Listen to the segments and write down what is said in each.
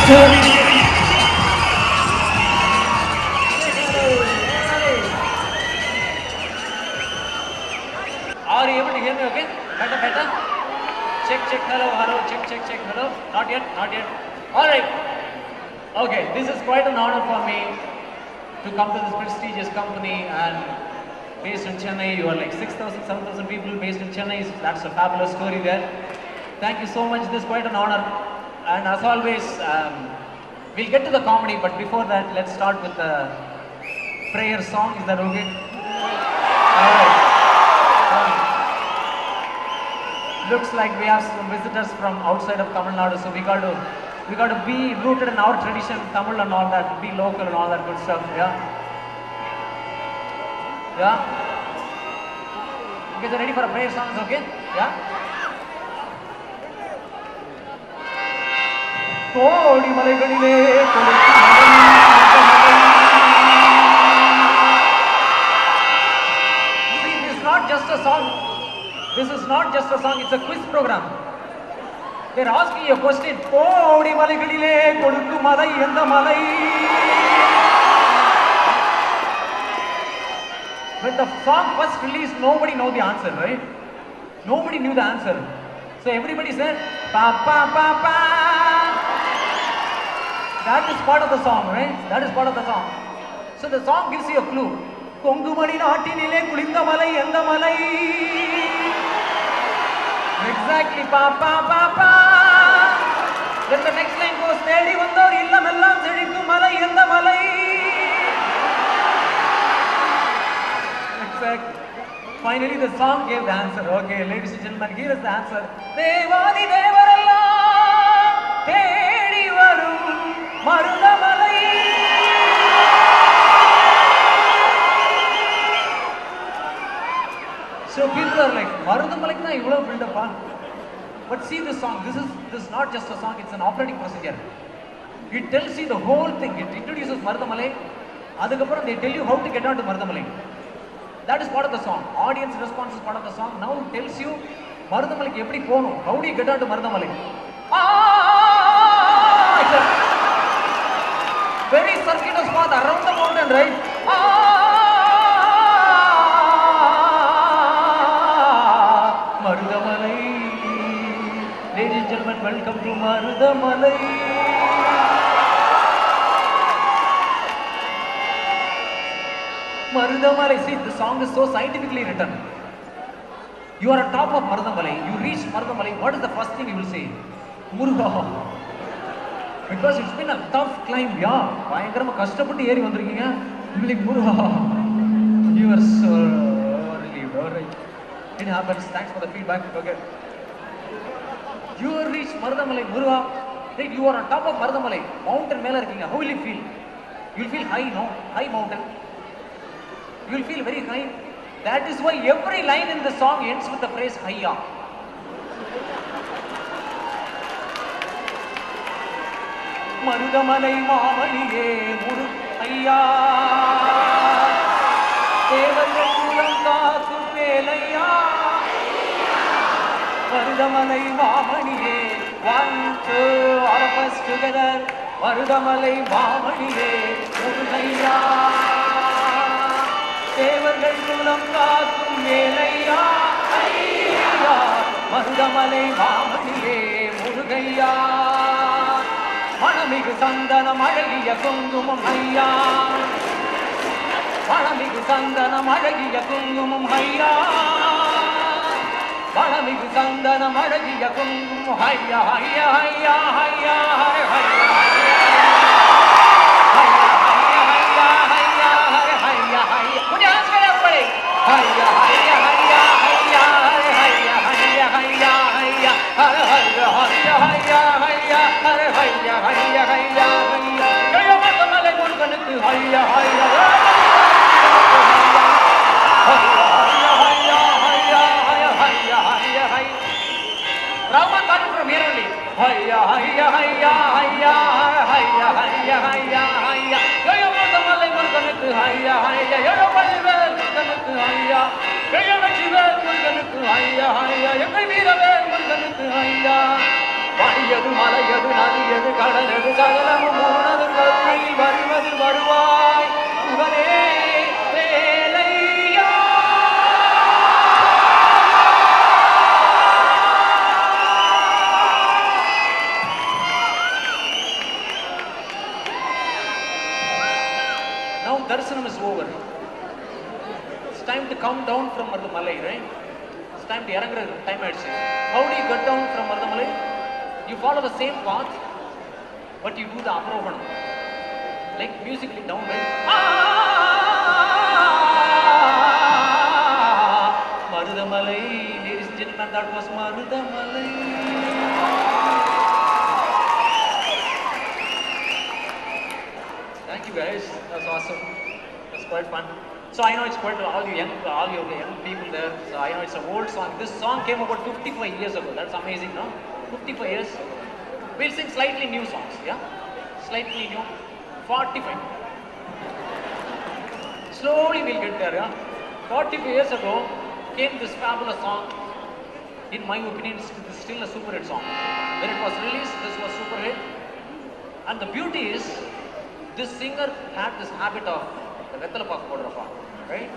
Are you able to hear me okay? Better, better? Check, check, hello, hello, check, check, check, hello. Not yet, not yet. Alright. Okay, this is quite an honor for me to come to this prestigious company and based in Chennai. You are like 6,000, 7,000 people based in Chennai. That's a fabulous story there. Thank you so much. This is quite an honor. And as always, we'll get to the comedy, but before that, let's start with the prayer song. Is that okay? Alright. Looks like we have some visitors from outside of Tamil Nadu, so we got to be rooted in our tradition, Tamil and all that, be local and all that good stuff. Yeah. Yeah. You guys are ready for a prayer song? Is okay? Yeah. கோடி மலைகளிலே See, this is not just a song. This is not just a song, it's a quiz program. They're asking you a question. கோடி மலைகளிலே கொடுக்கு மலை எந்த மலை? When the song first released, nobody knew the answer, right? Nobody knew the answer. So everybody said, pa pa pa pa. That is part of the song, right? That is part of the song. So the song gives you a clue. கொங்குமணி நாட்டினிலே குளிந்த மலை எந்த மலை? Exactly, pa pa pa pa. Then the next line goes, தேடி வந்தோர் இல்லம் எல்லாம் செழிக்கும் மலை எந்த மலை? Exactly. Finally the song gave the answer. Okay, ladies and gentlemen, here is the answer. தேவாதி தேவரெல்லாம் தேடி வரும் Marudhamalai. So people are like, மருதமலைக்கு தான் இவ்வளவு build-up. But see this song, this is not just a song, it's an operating procedure. It tells you the whole thing. It introduces Marudhamalai. அதுக்கப்புறம் they tell you how to get on to Marudhamalai. That is part of the song. Audience response is part of the song. Now it tells you மருதமலைக்கு எப்படி போகணும். How do you get on to Marudhamalai? Very circuitous path around the mountain, right? Marudamalai. Ladies and gentlemen, welcome to Marudamalai. Marudamalai. See, the song is so scientifically written. You are on top of Marudamalai. You reach Marudamalai. What is the first thing you will say? Muruga. Because it's been a tough climb, yeah. பயங்கரமா கஷ்டப்பட்டு ஏறி வந்திருக்கீங்க. You like Muruga. You are so relieved. Alright. It happens. Thanks for the feedback. Okay. You reach Marudamalai, Muruga. Right, you are on top of Marudamalai. Mountain மேல இருக்கீங்க. How will you feel? You will feel high, no? High mountain. You will feel very high. That is why every line in the song ends with the phrase Hayya. Marudhamalai மாமணியே முரு ஐயா, தேவர்கள் குலம் காக்கும் வேலையா. மருதமலை மாமணியே, 1, 2, all of us together. Marudhamalai மாமணியே முருகையா, தேவர்கள் குலம் காக்கும் வேலையா. ஐயா, மருதமலை மாமணியே முருகையா, மணமிகு சந்தனம் அழகிய குங்குமம் ஐயா, மணமிகு சந்தனம் அழகிய குங்குமம் ஐயா, மணமிகு சந்தனம் அழகிய குங்குமம் ஐயா. ஐயா ஐயா ஐயா ஐயா ஐயா Rama started from here only. Hayya hayya hayya hayya hayya hayya hayya hayya. Yo Marudamalai Muruganukku hayya hayya. Yo Valivel Muruganukku hayya. Yo Vechivel Muruganukku hayya hayya. Engal Veeravel Muruganukku hayya. வாழியது மலையது நதியது கடலது சகலமும் உனது கருணையில் வருவது வருவாய் இவனே வேலையா. Now Darshanam is over. It's time to come down from Marudamalai, right? It's time to இறங்குற time ஆயிடுச்சு. How do you get down from Marudamalai? You follow the same path, but you do the Aprohanam. Like musically down, right? Marudamalai, ladies and gentlemen, that was Marudamalai. Thank you guys, that was awesome. It was quite fun. So I know it's quite all your young people there. So I know it's an old song. This song came about 55 years ago. That's amazing, no? 55 years. We'll sing slightly new songs, yeah? Slightly new. 45. Slowly we'll get there, yeah? 45 years ago came this fabulous song. In my opinion, it's still a super hit song. When it was released, this was super hit. And the beauty is, this singer had this habit of the Vettala Pak Podrapa, right?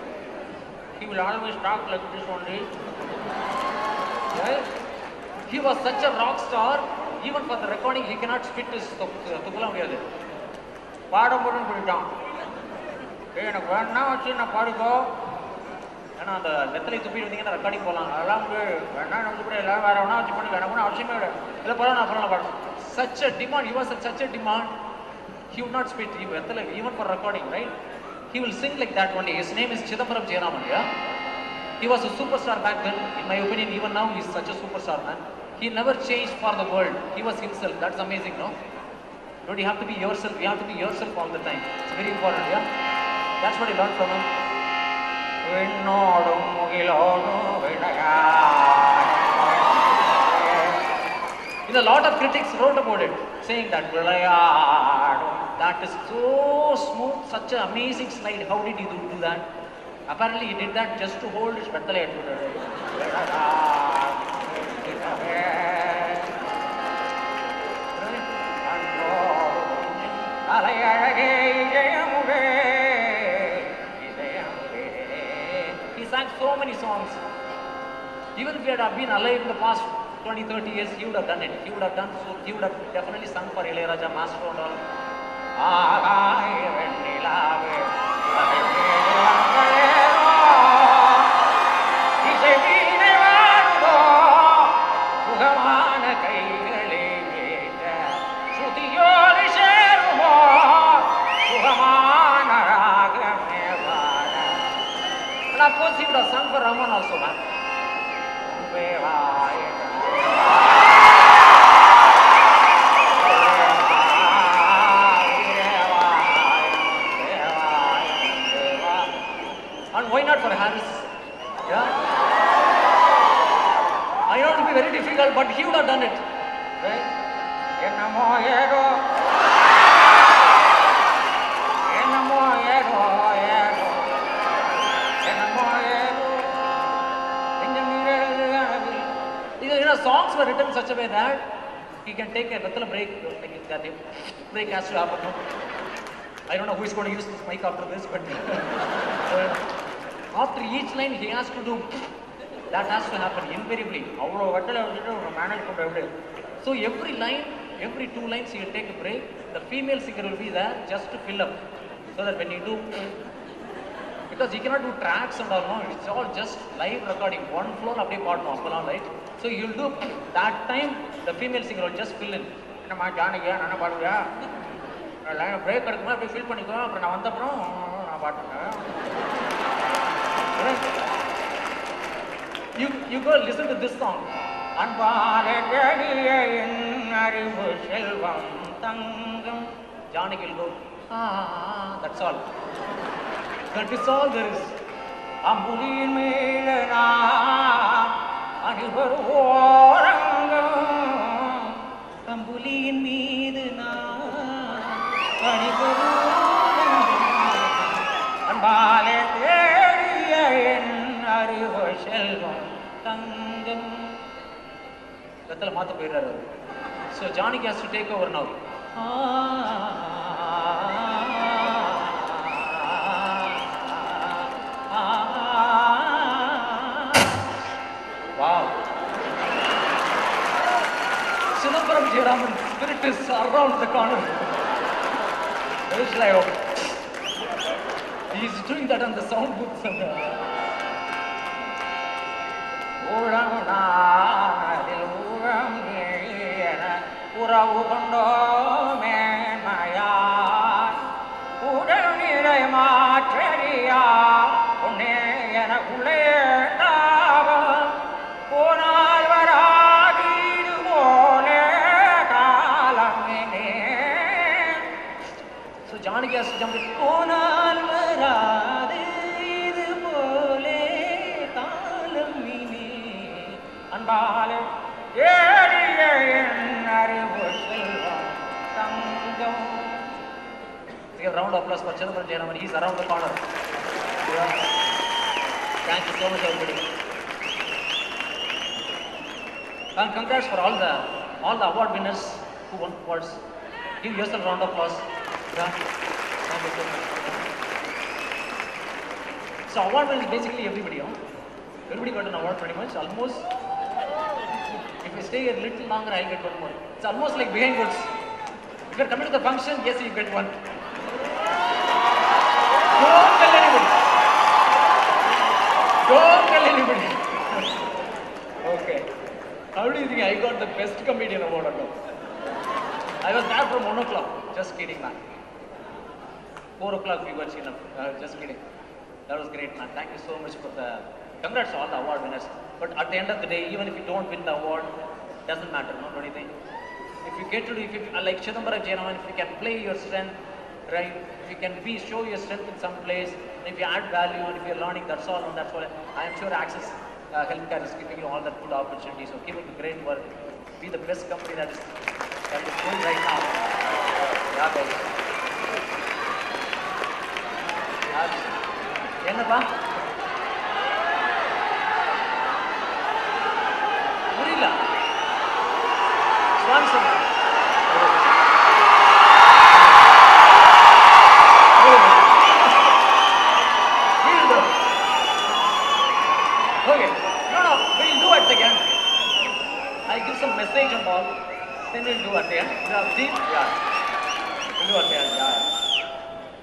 He will always talk like this only. Right? He was such a rock star, even for the recording, he cannot spit his Tukula Mudiyadu. Paadam Podan Puritam. எனக்கு வேணா வச்சு நான் பாடிக்கோ. ஏன்னா அந்த வெத்தலை துப்பி வந்தீங்கன்னா recording போகலாம். அதெல்லாம் வேணா நம்ம கூட எல்லாம் வேற வேணா வச்சு பண்ணி வேணா அவசியமே இல்லை. இல்லை போல நான் பண்ணலாம் பாடுறேன். Such a demand, he was such a demand. He would not spit, even for recording, right? He will sing like that only. His name is Chidambaram Jayaraman, yeah? He was a superstar back then. In my opinion, even now, he is such a superstar, man. He never changed for the world. He was himself. That's amazing, no? Don't you have to be yourself? You have to be yourself all the time. It's very important, yeah? That's what I learned from him. You know, a lot of critics wrote about it, saying that that is so smooth, such an amazing slide. How did he do that? Apparently, he did that just to hold his Vettala. He sang so many songs. Even if he had been alive in the past 20-30 years, he would have done it. He would have definitely sung for Ilayaraja, Maestro and all. And of course, he would have sung for Rahman also, man. And why not for Harris? Yeah? I know it will be very difficult, but he would have done it. Right? You know, songs were written in such a way that he can take a little break, like that break has to happen. I don't know who is going to use this mic after this, but after each line he has to do, that has to happen invariably. So every line, every 2 lines he will take a break. The female singer will be there just to fill up, so that when you do, because he cannot do tracks and all, no, it's all just live recording, one floor update part, right? So he will do that time. The female singer will just fill in. Break fill பண்ணிக்கோ அப்புறம் நான் வந்த அப்புறம் நான் பாட்டுங்க. You go listen to this song. Janaki will go, that's all. That is all there is. அம்புலியின் மேல அணிவர் ஓரங்கம், அம்புலியின் மீது அன்பாலே தேடிய என் அறிவு செல்வம் தங்கம். வெத்தலை மாத்த போயிடுறாரு. So Johnny has to take over now. Wow. Chidambaram Jayaraman's spirit is around the corner. Where shall I open? He's doing that on the sound booth somewhere. உறவு கொண்டோமே மாயா உடல் நிறை மாற்றறியா உன்னே எனக்குள்ளே போனால் வராதீது போலே காலமினே. So Johnny has to jump in. போனால் வராது இது போலே காலமினே அன்பாலே ஏறிய அறிவு செல்வம் தங்கம். Give a round of applause for Chidambaram Jayaraman. He's around the corner. Yeah. Thank you so much, everybody. And congrats for all the award winners who won awards. Give yourself a round of applause. Yeah. Thank you so much. So award winners is basically everybody. Huh? Everybody got an award pretty much. Almost. If I stay a little longer, I'll get one more. It's almost like behind goods. If you're coming to the function, yes, you get one. Don't tell anybody. Don't tell anybody. Okay. How do you think I got the best comedian award or no? I was there from 1 o'clock. Just kidding, man. 4 o'clock we got enough. Just kidding. That was great, man. Thank you so much for the... Congrats to all the award winners. But at the end of the day, even if you don't win the award, doesn't matter, no? Don't you think? If you get to do, if you, like Chidambaram Jayaraman, if you can play your strength, right? If you can show your strength in some place, if you add value, and if you're learning, that's all. And that's what I am sure Access Healthcare is giving you all that good opportunity. So keep up the great work. Be the best company that is going right now. Yeah, guys. Enapa? Purila. Swanson. Okay. No, we'll do it again. I give some message and all. Then we'll do it again. See? Yeah. We'll do it again. Yeah.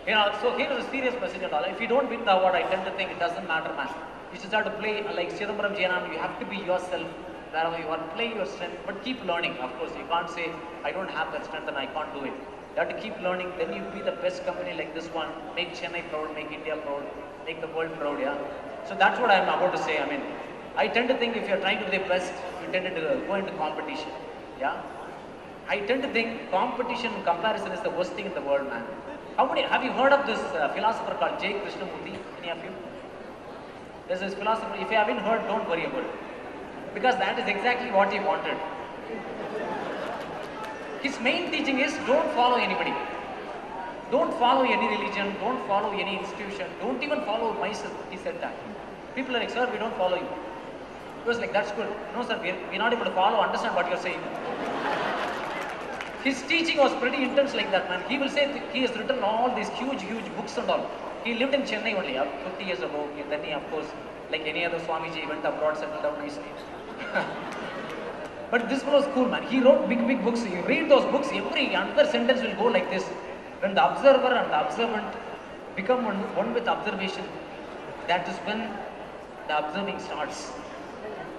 You know, so here is a serious message and all. If you don't win the award, I tend to think it doesn't matter, man. You should start to play like Chidambaram Jayaraman. You have to be yourself wherever you are. Play your strength, but keep learning. Of course, you can't say, I don't have that strength and I can't do it. You have to keep learning. Then you be the best company like this one. Make Chennai proud, make India proud, make the world proud, yeah. So that's what I'm about to say. I mean, I tend to think if you're trying to be the best, you tend to go into competition, yeah. I tend to think competition and comparison is the worst thing in the world, man. How many have you heard of this philosopher called J. Krishnamurti? Any of you? There's this philosopher. If you haven't heard, don't worry about it, because that is exactly what he wanted. His main teaching is don't follow anybody. Don't follow any religion. Don't follow any institution. Don't even follow myself. He said that. People are like, sir, we don't follow you. He was like, that's good. No, sir, we're not able to follow, understand what you're saying. His teaching was pretty intense like that, man. He will say he has written all these huge books and all. He lived in Chennai only 50 years ago. Then he, of course, like any other Swamiji, went abroad, settled down nicely. But this was cool, man. He wrote big books. You read those books, every another sentence will go like this. When the observer and the observant become one with observation, that is when the observing starts.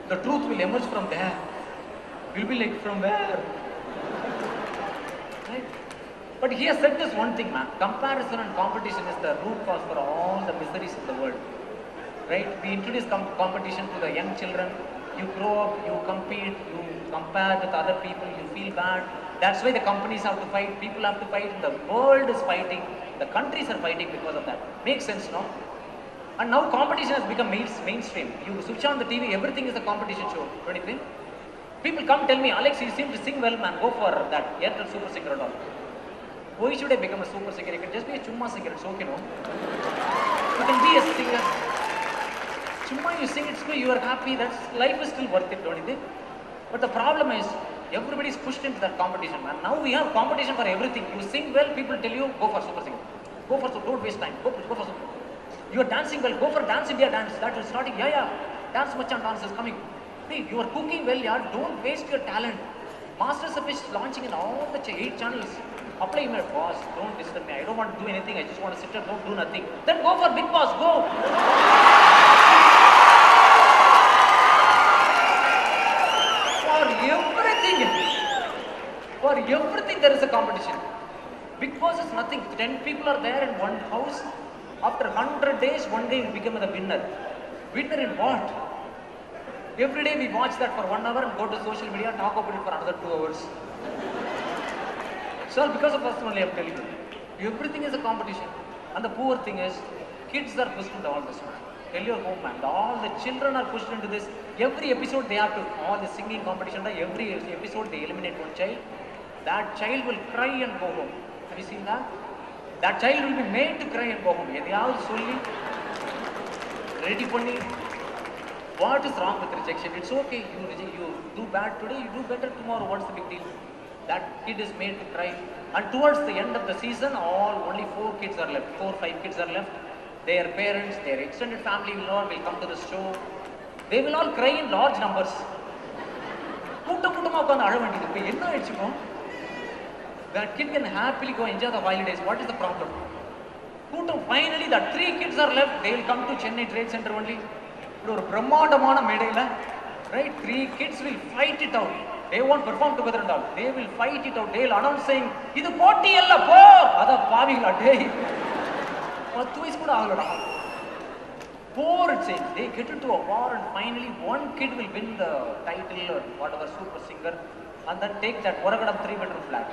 The truth will emerge from there. You'll be like, from where? Right? But he has said this one thing, man. Comparison and competition is the root cause for all the miseries in the world. Right? We introduce competition to the young children. You grow up, you compete, you compare with other people, you feel bad. That's why the companies have to fight, people have to fight, the world is fighting, the countries are fighting because of that. Makes sense, no? And now competition has become mainstream. You switch on the TV, everything is a competition show. Don't you think? People come tell me, Alex, you seem to sing well, man. Go for that Airtel Super Singer at all. Why should I become a super singer? You can just be a chumma singer. It's okay, no? You can be a singer. Chumma, you sing, it's good, you are happy. That's life is still worth it, don't you think? But the problem is, Everybody is pushed into that competition, man. Now we have competition for everything. You sing well, people tell you, go for super singing. Go for, don't waste time. Go for super. You are dancing well, go for Dance India dance. That is starting, yeah. Dance Machan dance is coming. See, you are cooking well, yeah. Don't waste your talent. Masters is launching in all the 8 channels. Apply email, boss, don't disturb me. I don't want to do anything. I just want to sit at home, do nothing. Then go for Big Boss, go. For everything there is a competition. Big Boss is nothing. 10 people are there in one house. After 100 days, one day you become the winner. Winner in what? Every day we watch that for 1 hour and go to social media, talk about it for another 2 hours. So because of us only I'm telling you. Everything is a competition. And the poor thing is, kids are pushed into all this, man. Tell your home, man. All the children are pushed into this. Every episode they have to, all the singing competition, every episode they eliminate one child. That child will cry and go home. Have you seen that? That child will be made to cry and go home. Ready for me? What is wrong with rejection? It's okay. You do bad today, you do better tomorrow. What's the big deal? That kid is made to cry. And towards the end of the season, only 4 kids are left. 4 or 5 kids are left. Their parents, their extended family will come to the show. They will all cry in large numbers. That kid can happily go enjoy the holidays. What is the problem? Finally, that 3 kids are left. They will come to Chennai Trade Center only. Right? 3 kids will fight it out. They won't perform together and all. They will fight it out. They will announce saying, "Idu poti ella po." Ada paavingala day. 10 vayasu kuda agalada. War it says. They get into a war and finally one kid will win the title or whatever, super singer, and then take that Oragadam 3-bedroom flat.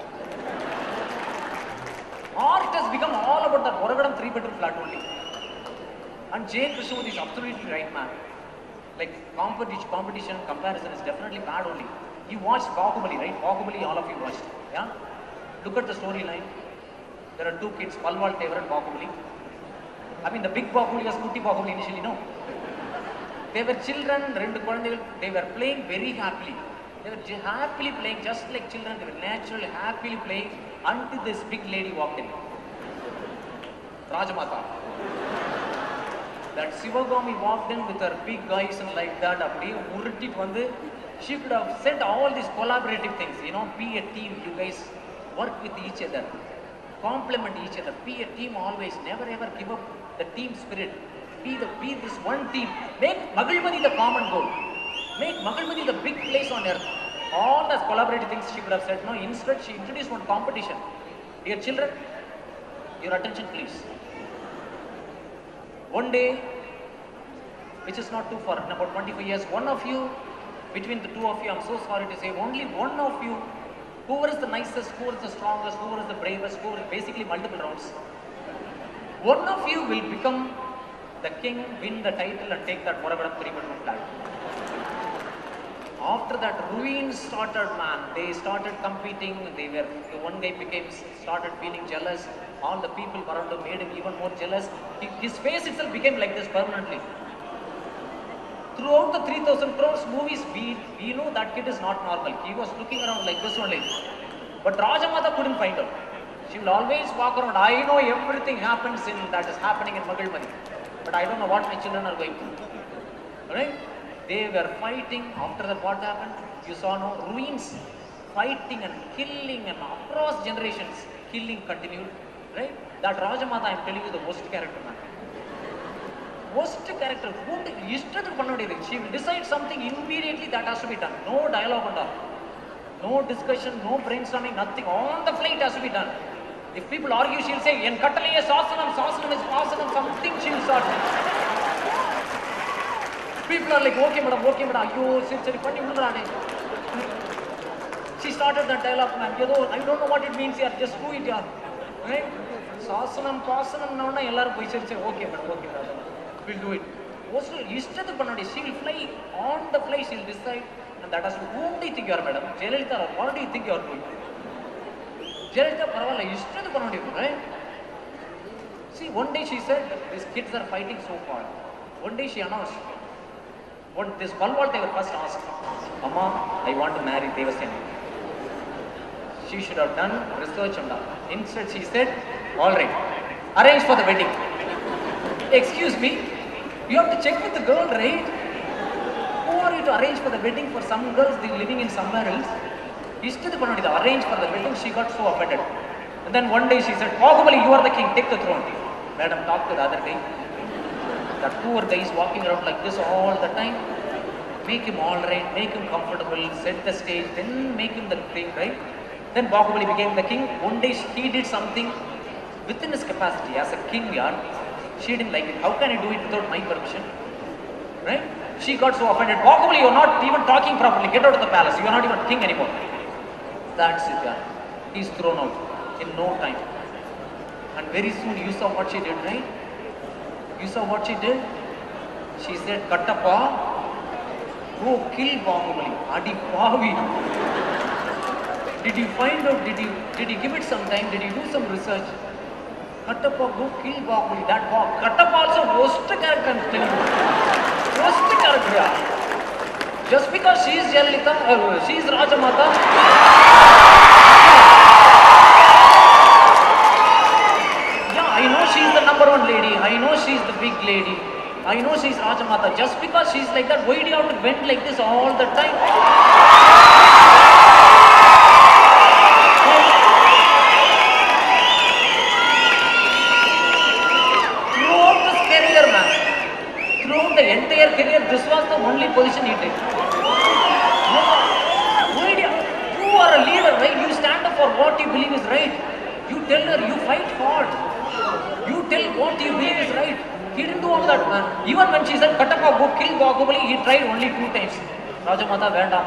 Art has become all about that Oragadam 3-bedroom flat only. And Jay Krishnamurthy is absolutely right, man. Like competition, comparison is definitely bad only. You watched Bahubali, right? Bahubali, all of you watched. Yeah? Look at the storyline. There are 2 kids, Palwal Tevar and Bahubali. I mean, the big Bahubali was Kuti Bahubali initially, no? They were children, they were playing very happily. They were happily playing, just like children. They were naturally happily playing until this big lady walked in. Rajamata. That Sivagami walked in with her big eyes and like that. She could have said all these collaborative things, be a team, you guys work with each other, complement each other, be a team always, never ever give up the team spirit, be this one team, make Magalmadi the common goal, make Magalmadi the big place on earth. All those collaborative things she could have said. No, instead she introduced one competition. Dear children, your attention please. One day, which is not too far, in about 25 years, one of you, between the 2 of you, I'm so sorry to say, only one of you, whoever is the nicest, whoever is the strongest, whoever is the bravest, whoever is basically multiple rounds, one of you will become the king, win the title and take that Oragadam 3-bedroom flat. After that, ruins started, man. They started competing. One guy started feeling jealous. All the people around him made him even more jealous. His face itself became like this permanently. Throughout the 3,000 crores movies, we know that kid is not normal. He was looking around like this only. But Rajamata couldn't find out. She will always walk around. I know everything happens that is happening in Magalmadi. But I don't know what my children are going through. Alright? They were fighting. After that, what happened? You saw ruins, fighting and killing, and across generations, killing continued. Right? That Rajamata, I'm telling you, the worst character, man. Worst character. She will decide something immediately that has to be done. No dialogue and all. No discussion, no brainstorming, nothing. On the fly it has to be done. If people argue, she'll say, "En kattalaye sasanam, sasanam is pasanam," something she'll start. People are like, "Okay, madam, ayyo, siri, panni udurane." She started that dialogue, man. I don't know what it means here, just do it, yaar. Right? Sasanam, pasanam, nauna, ellaru poi siri, okay, madam, we'll do it. She will fly on the fly, she'll decide, and that is whom do you think you are, madam? Jayalalitha, what do you think you are doing? Jayalalitha, paravala, right? See, one day she said, these kids are fighting so hard. One day she announced, this Palwal Tevar first asked, "Amma, I want to marry Devasena." She should have done research on that. Instead, she said, all right, arrange for the wedding. Excuse me, you have to check with the girl, right? Who are you to arrange for the wedding for some girls they living in somewhere else? Arrange for the wedding, she got so offended. And then one day she said, Bahubali, you are the king, take the throne. Madam, talk to the other guy. That poor guy is walking around like this all the time. Make him all right, make him comfortable, set the stage, then make him the king, right? Then Bahubali became the king. One day he did something within his capacity as a king, yard. She didn't like it. How can I do it without my permission? Right? She got so offended. Bahubali, you're not even talking properly. Get out of the palace. You're not even king anymore. That's it, yeah. He's thrown out in no time. And very soon you saw what she did, right? You saw what she did? She said, Kattappa, go kill Bahubali. Adi Pavi. Did you find out, did you give it some time? Did you do some research? Kattappa, go kill Bahubali. That Kattappa also worst character in Telugu. Worst character, yeah. Just because she is Jayalalitha, she is Rajamata. Yeah, I know she is the number one lady. I know she is the big lady. I know she is Rajamata. Just because she is like that, why do you have to bend like this all the time? Throughout the entire career, this was the only position he did. You are a leader, right? You stand up for what you believe is right. You tell her, you fight hard. You tell what you believe is right. He didn't do all that, man. Even when she said, Kattappa, go kill Bahubali, he tried only 2 times. Rajamata Venda.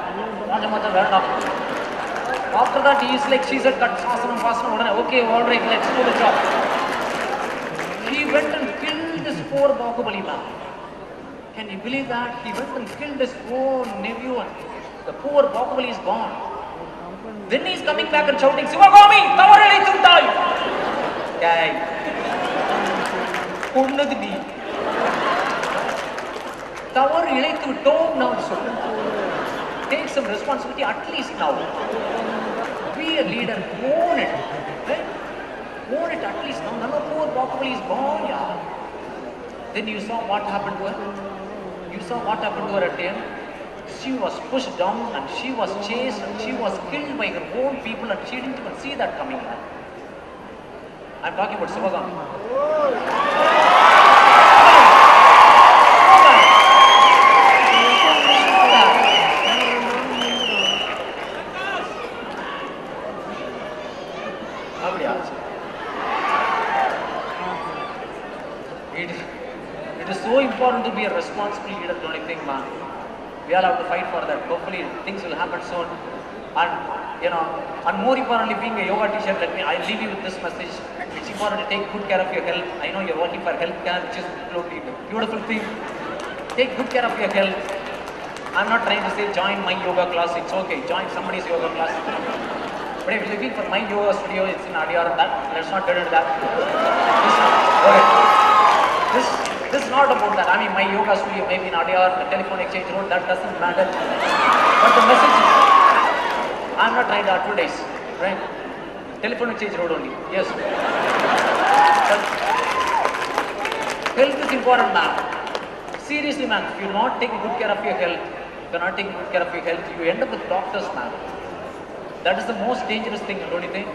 Rajamata Venda. After that, he is like, she said, Kat Sasanam, Vasanam, okay, alright, let's do the job. He went and killed this poor Bahubali, man. Can you believe that? He went and killed his own nephew and the poor Bahubali is gone. Then he is coming back and shouting, Sivagami, Tavarali Tuntai! Guy. Ponnadhi. Tavarali Tuntai now, so. Take some responsibility at least now. Be a leader, own it. Right? Own it at least now. Now poor Bahubali is gone, yeah. Then you saw what happened to her. You saw what happened to her at the end. She was pushed down and she was chased and she was killed by her own people and she didn't even see that coming. I'm talking about Sivagami. It is so important to be a responsible leader, don't you think, man? We all have to fight for that. Hopefully, things will happen soon. And, and more importantly, being a yoga teacher, I leave you with this message. It's important to take good care of your health. I know you're working for healthcare, which is a beautiful thing. Take good care of your health. I'm not trying to say join my yoga class. It's okay. Join somebody's yoga class. But if you're looking for my yoga studio, it's in Adyar. Let's not get into that. This is not about that. I mean, my yoga studio may be in Adyar, the telephone exchange road, that doesn't matter. But the message is, I'm not trying to advertise, right? Telephone exchange road only, yes. But health is important, man. Seriously, man, if you're not taking good care of your health, you end up with doctors, man. That is the most dangerous thing, don't you think?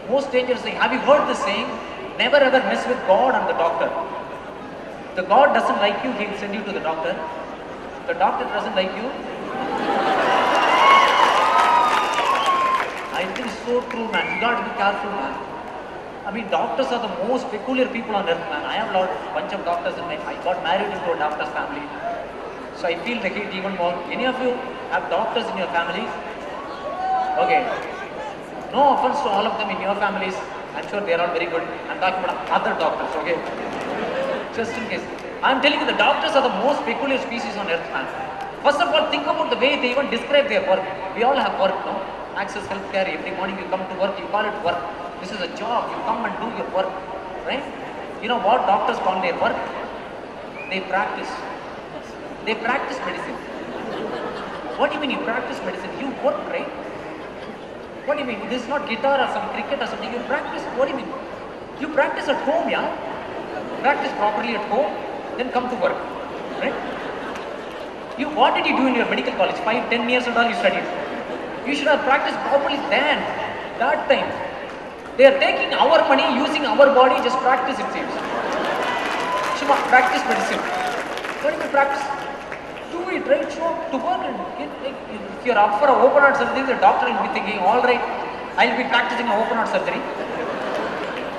Most dangerous thing. Have you heard this saying? Never ever mess with God and the doctor. The God doesn't like you, he'll send you to the doctor. The doctor doesn't like you. I think it's so true, man. You got to be careful, man. I mean, doctors are the most peculiar people on earth, man. I have a bunch of doctors in my... I got married into a doctor's family. So I feel the heat even more. Any of you have doctors in your family? Okay. No offense to all of them in your families. I'm sure they are all very good. I'm talking about other doctors, okay? Just in case. I'm telling you, the doctors are the most peculiar species on earth, man. First of all, think about the way they even describe their work. We all have work, no? Access healthcare, every morning you come to work, you call it work. This is a job, you come and do your work, right? You know what doctors call their work? They practice. They practice medicine. What do you mean you practice medicine? You work, right? What do you mean? This is not guitar or some cricket or something. You practice. What do you mean? You practice at home, yeah? Practice properly at home, then come to work. Right? What did you do in your medical college? 5, 10 years and all you studied. You should have practiced properly then, that time. They are taking our money, using our body, just practice it seems. Shima, practice medicine. What do you mean practice? Do it, right? Show up to work and if you're up for an open heart surgery, the doctor will be thinking, alright, I'll be practicing an open heart surgery.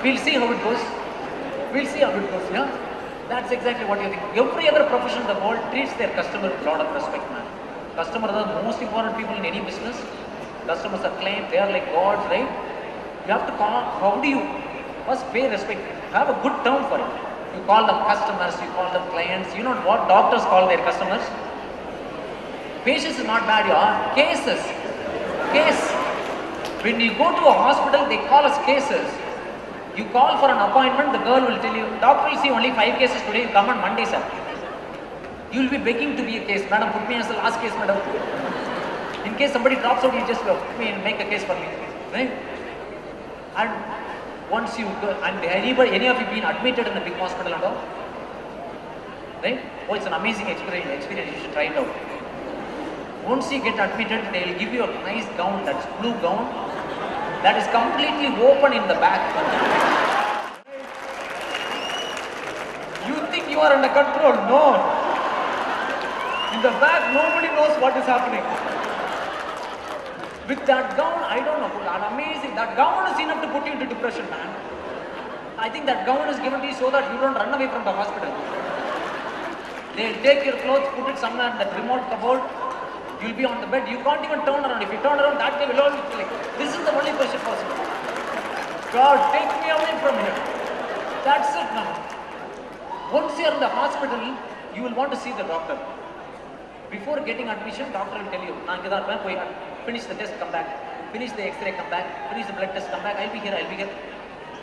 We'll see how it goes. We'll see how it goes, yeah? That's exactly what you think. Every other profession in the world treats their customer with a lot of respect, man. Customers are the most important people in any business. Customers are claimed, they are like gods, right? You have to call, how do you first pay respect? Have a good term for it. You call them customers, you call them clients. You know what doctors call their customers? Patients is not bad, yeah? Cases. Case. When you go to a hospital, they call us cases. You call for an appointment, the girl will tell you, doctor will see only 5 cases today, you come on Monday, sir. You will be begging to be a case. Madam, put me as the last case, madam. In case somebody drops out, you just put me and make a case for me. Right? And once you go, and any of you been admitted in a big hospital and all? Right? Oh, it's an amazing experience, you should try it out. Once you get admitted, they will give you a nice gown, that's blue gown, that is completely open in the back. You think you are under control? No. In the back, nobody knows what is happening. With that gown, I don't know, amazing. That gown is enough to put you into depression, man. I think that gown is given to you so that you don't run away from the hospital. They'll take your clothes, put it somewhere in that remote cupboard. You'll be on the bed. You can't even turn around. If you turn around, that guy will always be like, this is the only position possible. God, take me away from here. That's it now. Once you're in the hospital, you will want to see the doctor. Before getting admission, doctor will tell you, finish the test, come back. Finish the x-ray, come back. Finish the blood test, come back. I'll be here.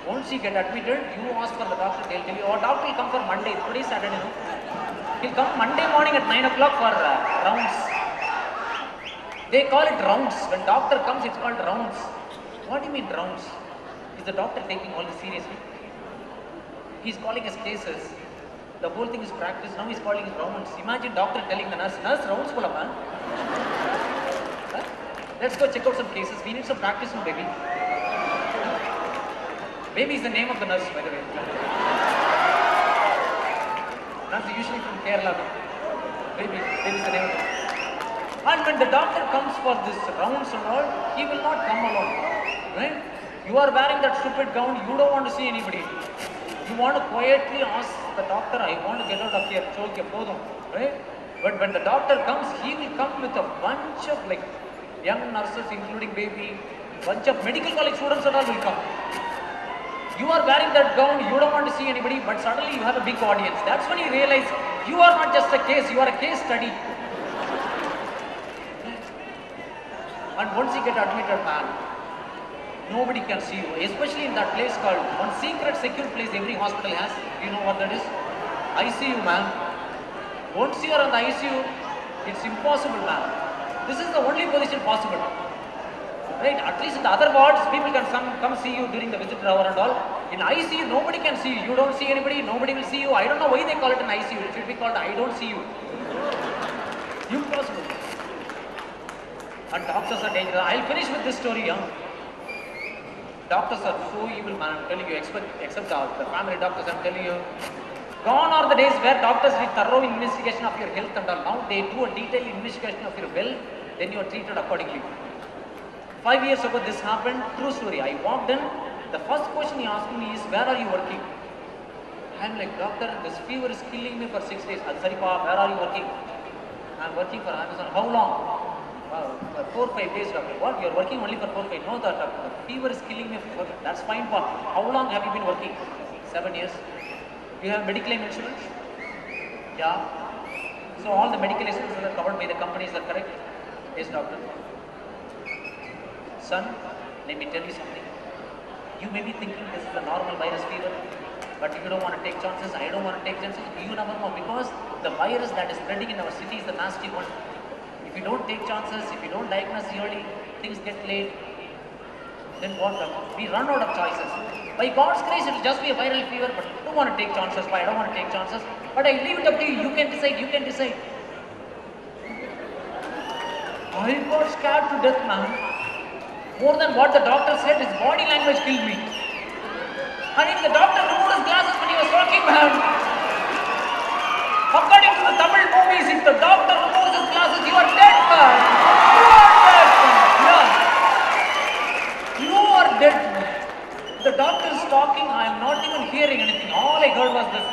Once you get admitted, you ask for the doctor, they'll tell you, oh, doctor will come for Monday. Today's Saturday, no? He'll come Monday morning at 9 o'clock for rounds. They call it rounds. When doctor comes, it's called rounds. What do you mean rounds? Is the doctor taking all this seriously? He's calling us cases. The whole thing is practice. Now he's calling us rounds. Imagine doctor telling the nurse, rounds full of man. Huh? Let's go check out some cases. We need some practice now, baby. Baby is the name of the nurse, by the way. Nurse usually from Kerala. Baby is the name of the nurse. And when the doctor comes for this rounds and all, he will not come alone. Right? You are wearing that stupid gown, you don't want to see anybody. You want to quietly ask the doctor, I want to get out of here. Right? But when the doctor comes, he will come with a bunch of like young nurses, including baby, bunch of medical college students and all will come. You are wearing that gown, you don't want to see anybody, but suddenly you have a big audience. That's when you realize you are not just a case, you are a case study. And once you get admitted, man, nobody can see you. Especially in that place called, one secret secure place every hospital has. You know what that is? ICU, man. Once you are in the ICU, it's impossible, man. This is the only position possible. Right? At least in the other wards, people can come see you during the visitor hour and all. In ICU, nobody can see you. You don't see anybody, nobody will see you. I don't know why they call it an ICU. It should be called I don't see you. Impossible. And doctors are dangerous. I'll finish with this story, yeah. Doctors are so evil, man. I'm telling you, except the family doctors, I'm telling you. Gone are the days where doctors do thorough investigation of your health and all. Now they do a detailed investigation of your wealth, then you are treated accordingly. 5 years ago this happened, true story. I walked in, the first question he asked me is, where are you working? I'm like, doctor, this fever is killing me for 6 days. Saripa, where are you working? I'm working for Amazon. How long? For 4 or 5 days, doctor. What? You're working only for 4 or 5? No, doctor. The fever is killing me. That's fine, pa. How long have you been working? 7 years. You have medical insurance? Yeah. So all the medical insurance are covered by the companies are correct? Yes, doctor. Son, let me tell you something. You may be thinking this is a normal virus fever, but if you don't want to take chances, I don't want to take chances. You never know, because the virus that is spreading in our city is the nasty one. If you don't take chances, if you don't diagnose early, things get late. then what? We run out of choices. By God's grace, it will just be a viral fever, but I don't want to take chances. Why? I don't want to take chances. But I leave it up to you. You can decide. You can decide. I got scared to death, man. More than what the doctor said, his body language killed me. And if the doctor removed his glasses when he was talking, man, according to the Tamil movies, if the doctor removes his glasses, you are dead, man. You are dead, man. Yeah. You are dead, man. The doctor is talking, I am not even hearing anything. All I heard was this.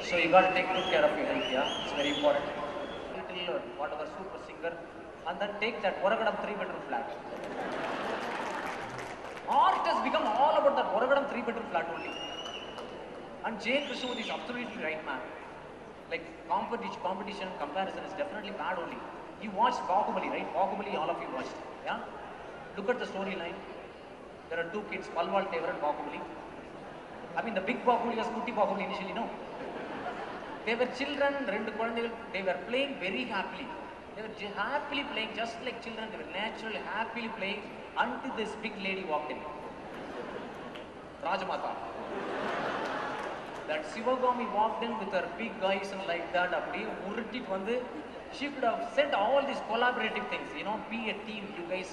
So you got to take good care of your health, yeah? It's very important. Little whatever super singer, and then take that Oragadam 3-bedroom flat. Art has become all about that Oragadam 3-bedroom flat only. And J. Krishnamurthy is absolutely right, man. Like competition, comparison is definitely bad only. You watched Bahubali, right? Bahubali, all of you watched, yeah? Look at the storyline. There are two kids, Palwal Tevar and Bahubali. I mean, the big Bahubali was Kutti Bahubali initially, no? They were children, they were playing very happily. They were happily playing, just like children. They were naturally, happily playing until this big lady walked in. Rajamata. That Sivagami walked in with her big eyes and like that. She could have said all these collaborative things, you know, be a team, you guys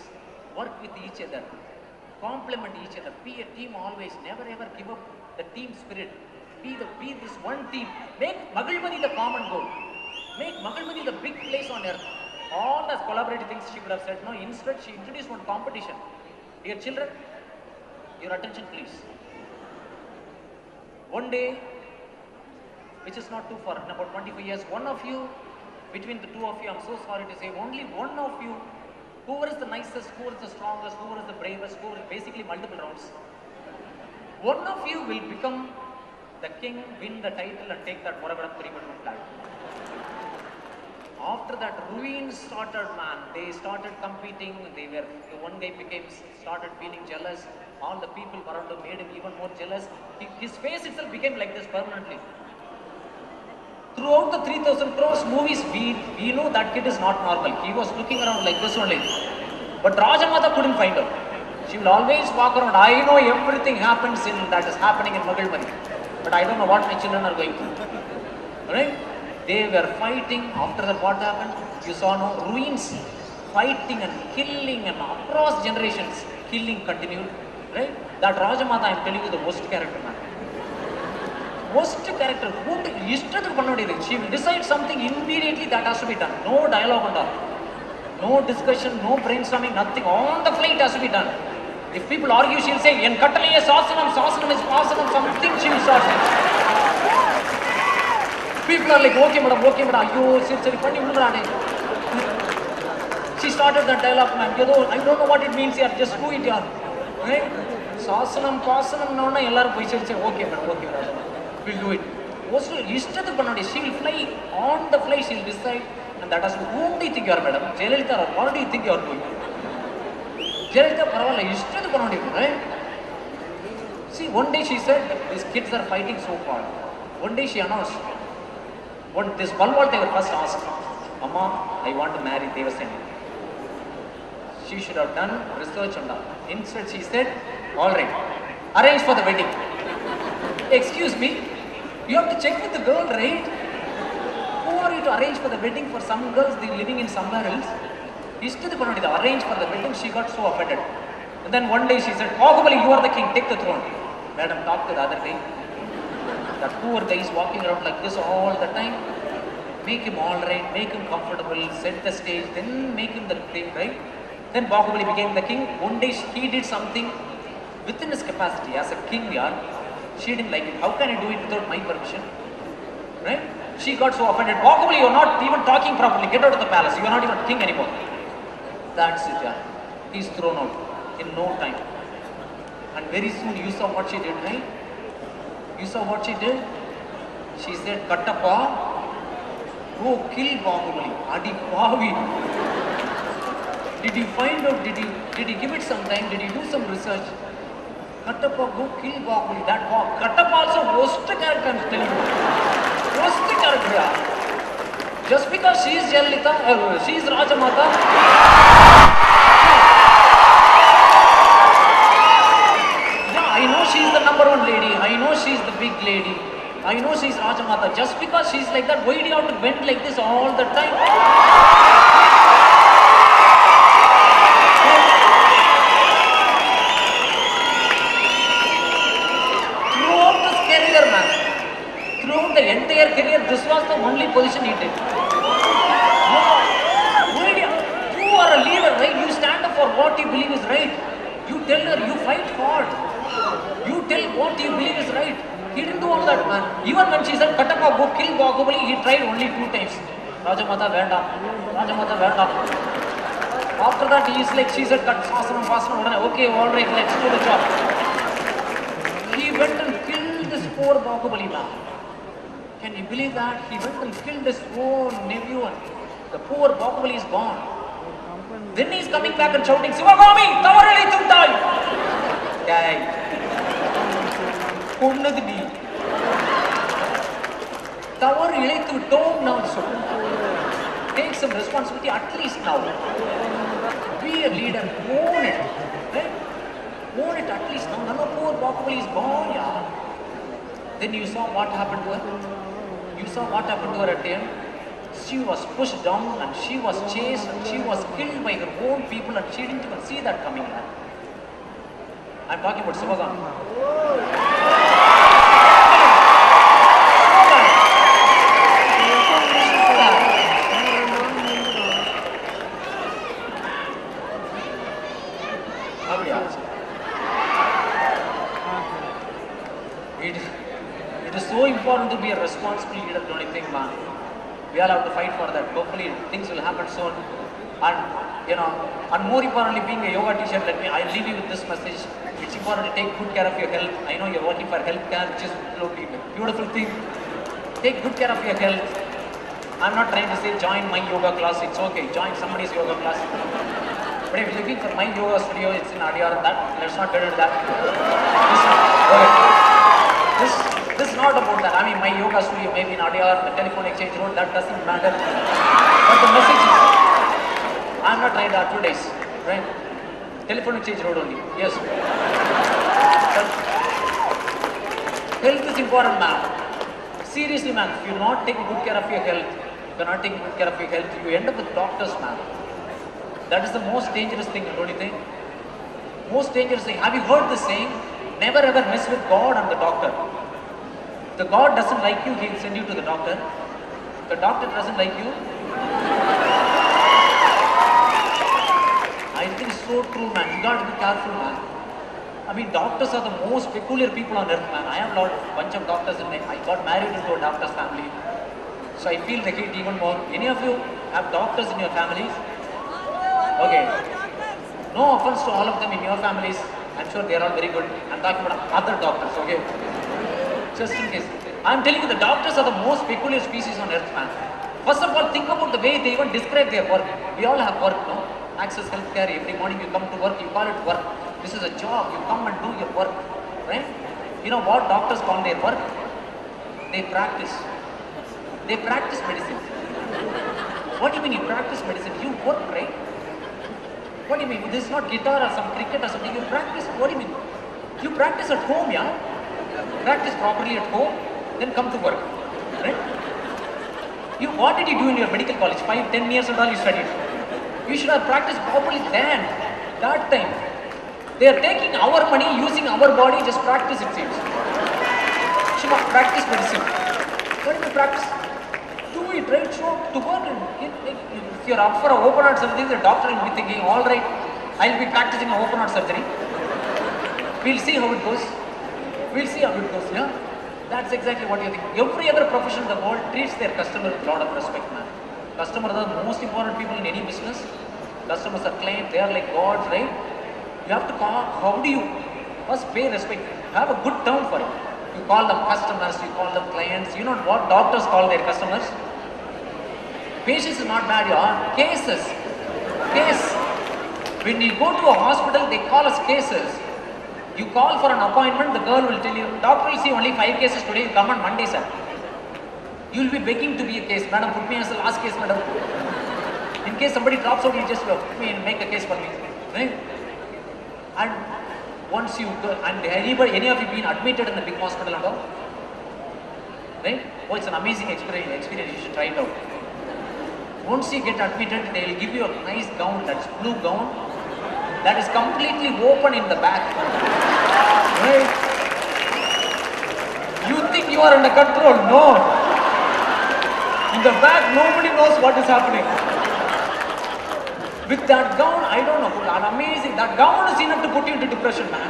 work with each other, complement each other, be a team always, never ever give up the team spirit. Be this one team. Make Magalmadi the common goal. Make Magalmadi the big place on earth. All those collaborative things she could have said. No, instead she introduced one competition. Dear children, your attention please. One day, which is not too far, in about 25 years, one of you, between the two of you, I'm so sorry to say, only one of you, whoever is the nicest, whoever is the strongest, whoever is the bravest, whoever is basically multiple rounds, one of you will become the king, win the title and take that Oragadam 3-bedroom flat. After that, ruins started, man. They started competing. One guy started feeling jealous. All the people around him made him even more jealous. His face itself became like this permanently. Throughout the 3000 crores movies, we know that kid is not normal. He was looking around like this only. But Rajamata couldn't find out. She will always walk around. I know everything happens that is happening in Magalmadi. But I don't know what my children are going through. Right? They were fighting. After that, what happened? You saw no ruins, fighting and killing, and across generations, killing continued. Right? That Rajamata, I am telling you, the worst character, man. Worst character. She will decide something immediately that has to be done. No dialogue and all. No discussion, no brainstorming, nothing. On the flight has to be done. If people argue, she will say, "En kattaliye sasanam is pasanam," something she will start. People are like, okay madam, ayyo, siri, panni udurane. She started that dialogue, man. I don't know what it means here, just do it here. Right? Sasanam, pasanam, nauna, ellarum poi say, okay madam, we'll do it. She will fly, on the fly she will decide, and that is whom do you think you are, madam? Jayalalitha, or what do you think you are doing? Jayalalitha, paravalla, right? See, one day she said, these kids are fighting so far. One day she announced, this Palwal Tevar first asked, Amma, I want to marry Devaseni. She should have done research on that. Instead, she said, all right, arrange for the wedding. Excuse me, you have to check with the girl, right? Who are you to arrange for the wedding for some girls they living in somewhere else? Arrange for the wedding, she got so offended. And then one day she said, Bahubali, you are the king, take the throne. Madam, talk to the other day. That poor guy is walking around like this all the time. Make him all right, make him comfortable, set the stage, then make him the king, right? Then Bahubali became the king. One day he did something within his capacity as a king, yeah. She didn't like it. How can I do it without my permission? Right? She got so offended. Bahubali, you're not even talking properly. Get out of the palace. You're not even king anymore. That's it, yeah. He's thrown out in no time. And very soon you saw what she did, right? You saw what she did? She said, Kattappa, go kill Bahubali. Adi Pavi. Did he find out? Did he give it some time? Did he do some research? Kattappa go kill Bahubali. That Kattappa also worst character, I'm telling you. Worst character, yeah. Just because she is Jayalalitha, she is Rajamata. Yeah, I know she is the number one lady. I know she is the big lady. I know she is Rajamata. Just because she is like that, why do you have to bend like this all the time? Throughout this career, man. Throughout the entire career, this was the only position he did. You are a leader, right? You stand up for what you believe is right. You tell her, you fight hard. You tell what you believe is right. He didn't do all that, man. Even when she said, Kattappa, go kill Bahubali, he tried only 2 times. Rajamata Venda. Rajamata Venda. After that, he is like, she said, cut Sasana, okay, alright, let's do the job. He went and killed this poor Bahubali, man. Can you believe that? He went and killed his own nephew and the poor Bahubali is gone. Then he is coming back and shouting, Sivagami, Tavarali Thundai! Guy. Konnadu nee. Tavar ilaythu don't now so. Take some responsibility at least now. Be a leader, own it. Right? Own it at least now. None of poor Bahubali is gone, yeah. Then you saw what happened to her. You saw what happened to her at the end. She was pushed down and she was chased and she was killed by her own people and she didn't even see that coming. I'm talking about Sivagami. It is so important to be a responsible leader, don't you think, man? We all have to fight for that. Hopefully, things will happen soon. And more importantly, being a yoga teacher, I'll leave you with this message. It's important to take good care of your health. I know you're working for healthcare, which is a beautiful thing. Take good care of your health. I'm not trying to say join my yoga class. It's okay. Join somebody's yoga class. But if you're looking for my yoga studio, it's in Adyar. Let's not get into that. This is not about that. I mean, my yoga studio may be in Adyar, the telephone exchange road, that doesn't matter. But the message is, I'm not trying to advertise, right? Telephone exchange road only, yes. But health is important, man. Seriously, man, if you're not taking good care of your health, you end up with doctors, man. That is the most dangerous thing, don't you think? Most dangerous thing. Have you heard this saying? Never ever mess with God and the doctor. The God doesn't like you, he'll send you to the doctor. The doctor doesn't like you. I think it's so true, man. You got to be careful, man. I mean, doctors are the most peculiar people on earth, man. I have a bunch of doctors in my... I got married into a doctor's family. So I feel the hate even more. Any of you have doctors in your families? Okay. No offense to all of them in your families. I'm sure they are all very good. I'm talking about other doctors, okay? Just in case. I'm telling you, the doctors are the most peculiar species on earth, man. First of all, think about the way they even describe their work. We all have work, no? Access healthcare, every morning you come to work, you call it work. This is a job, you come and do your work, right? You know what doctors call their work? They practice. They practice medicine. What do you mean you practice medicine? You work, right? What do you mean? This is not guitar or some cricket or something. You practice. What do you mean? You practice at home, yeah? Practice properly at home, then come to work, right? What did you do in your medical college? 5, 10 years and all you studied. You should have practiced properly then, that time. They are taking our money, using our body, just practice it seems. You should have practiced medicine. What do you practice? Do it, right? Show to work. If you're up for an open heart surgery, the doctor will be thinking, all right, I'll be practicing an open heart surgery. We'll see how it goes. Yeah? That's exactly what you think. Every other profession in the world treats their customer with a lot of respect, man. Customers are the most important people in any business. Customers are clients, they are like gods, right? You have to call, how do you first pay respect? Have a good term for it. You call them customers, you call them clients. You know what doctors call their customers? Patients is not bad, yeah. Cases. Case. When you go to a hospital, they call us cases. You call for an appointment, the girl will tell you, doctor will see only 5 cases today, come on Monday, sir. You will be begging to be a case. Madam, put me as the last case, madam. In case somebody drops out, you just put me and make a case for me. Right? And once you go, and any of you been admitted in a big hospital and all? Right? Oh, it's an amazing experience. You should try it out. Once you get admitted, they will give you a nice gown, that's blue gown, that is completely open in the back. Right? You think you are under control? No. In the back, nobody knows what is happening. With that gown, I don't know, that amazing. That gown is enough to put you into depression, man.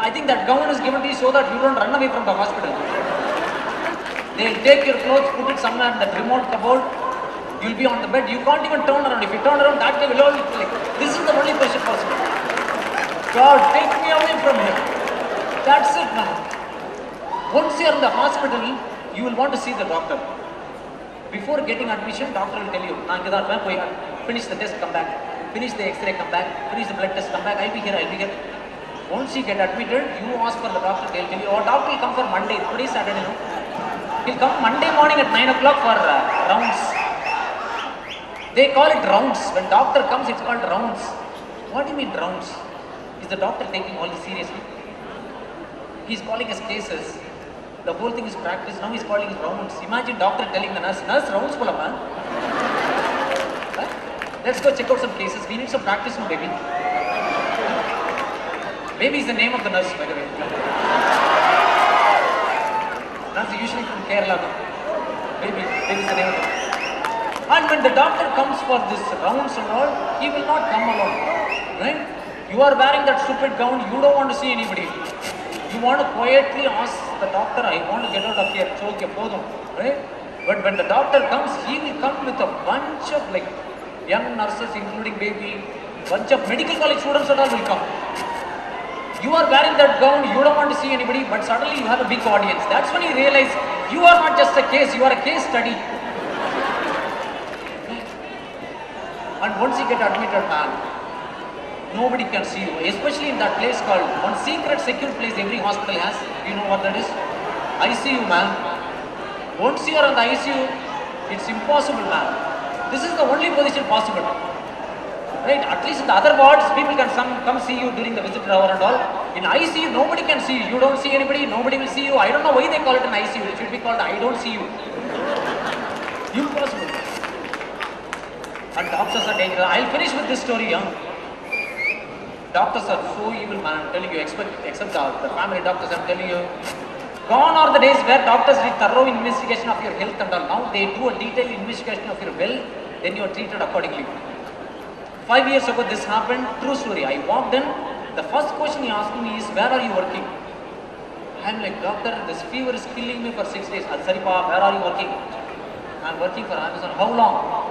I think that gown is given to you so that you don't run away from the hospital. They'll take your clothes, put it somewhere in that remote cupboard. You'll be on the bed. You can't even turn around. If you turn around, that guy will only like, this is the only position possible. God, take me away from here. That's it now. Once you're in the hospital, you will want to see the doctor. Before getting admission, doctor will tell you, finish the test, come back. Finish the X-ray, come back. Finish the blood test, come back. I'll be here. Once you get admitted, you ask for the doctor. They'll tell you, oh, doctor will come for Monday. Today's Saturday, no? He'll come Monday morning at 9 o'clock for rounds. They call it rounds. When doctor comes, it's called rounds. What do you mean rounds? Is the doctor taking all this seriously? He's calling us cases. The whole thing is practice. Now he's calling us rounds. Imagine doctor telling the nurse rounds pull up, man. Let's go check out some cases. We need some practice now, baby. Baby is the name of the nurse, by the way. Nurse usually from Kerala. Baby is the name of the nurse. And when the doctor comes for this rounds and all, he will not come alone. Right? You are wearing that stupid gown, you don't want to see anybody. You want to quietly ask the doctor, I want to get out of here. It's okay, right? But when the doctor comes, he will come with a bunch of like young nurses, including baby, bunch of medical college students and all will come. You are wearing that gown, you don't want to see anybody, but suddenly you have a big audience. That's when you realize you are not just a case, you are a case study. And once you get admitted, man, nobody can see you, especially in that place called, one secret secure place every hospital has. You know what that is? ICU, man. Once you are on the ICU, it's impossible, man. This is the only position possible. Right? At least in the other wards, people can come see you during the visitor hour and all. In ICU, nobody can see you. You don't see anybody, nobody will see you. I don't know why they call it an ICU. It should be called I don't see you. Impossible. And doctors are dangerous. I'll finish with this story, young. Doctors are so evil, man. I'm telling you, except the family doctors, I'm telling you. Gone are the days where doctors did thorough investigation of your health and all. Now they do a detailed investigation of your wealth, then you are treated accordingly. 5 years ago this happened, true story. I walked in, the first question he asked me is, where are you working? I'm like, doctor, this fever is killing me for 6 days. Saripa, where are you working? I'm working for Amazon. How long?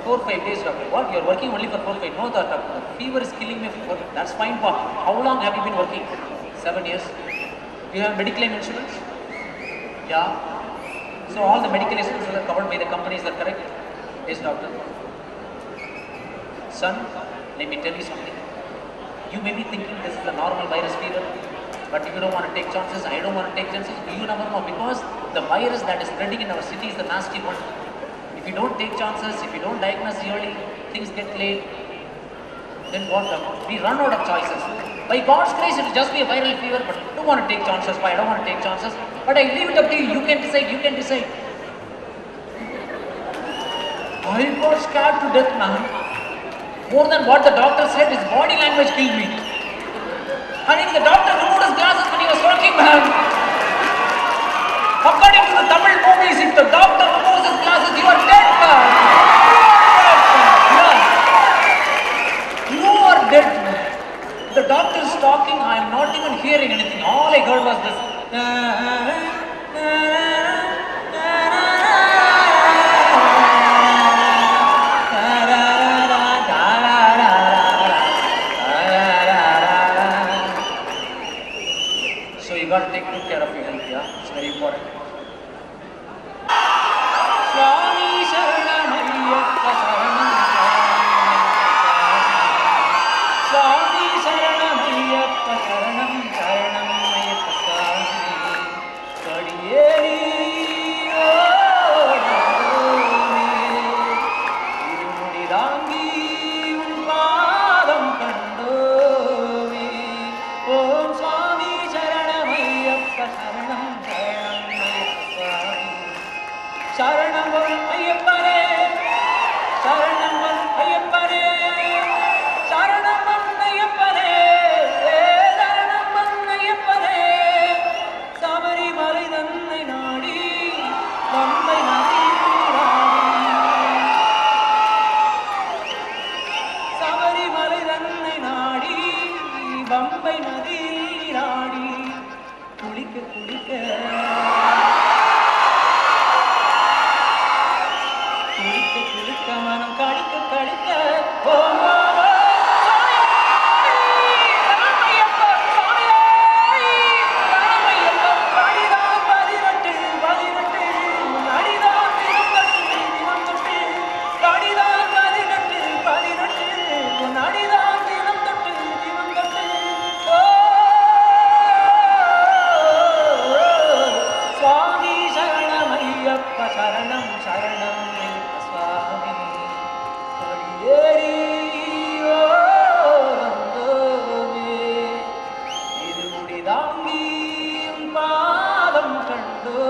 4 5 days, doctor. What? You're working only for 4 5 days? No, doctor. The fever is killing me. That's fine, pa. How long have you been working? 7 years. You have medical insurance? Yeah. So all the medical insurance are covered by the company, is that correct? Yes, doctor. Son, let me tell you something. You may be thinking this is a normal virus fever, but you don't want to take chances. I don't want to take chances. You never know, because the virus that is spreading in our city is the nasty one. If you don't take chances, if you don't diagnose early, things get late, then what? We run out of choices. By God's grace, it will just be a viral fever, but I don't want to take chances. Why? I don't want to take chances. But I leave it up to you. You can decide. You can decide. I got scared to death, man. More than what the doctor said, his body language killed me. I think the doctor removed his glasses when he was talking, man. According to the Tamil movies, if the doctor removes his glasses, you are dead, man. You are dead, man. The doctor is talking, I am not even hearing anything. All I heard was this. So you got to take good care of your health, yeah? It's very important. Swami Sharanamayyappa Sharanam Swami Sharanamayyappa ஓம் சுவாமி சரணமையப்ப சரணம் சரணம் சுவாமி சரணம் ஐயப்பனே சரணம் ஐயப்பனே சரணம் ஐயப்பனே சரணம் ஐயப்பனே சபரிமலை தன்னை நாடி வந்தை நதி சபரிமலை தன்னை நாடி பம்பை நதியில் நீராடி குளிக்க குளிக்க குளிக்க குளிக்க மனம் கடிக்க கடிக்க ஓம் சரணம் சரணம் சுவாமி படியேறியோ வந்தோமே இது முடிதாங்கியும் பாதம் கண்டோ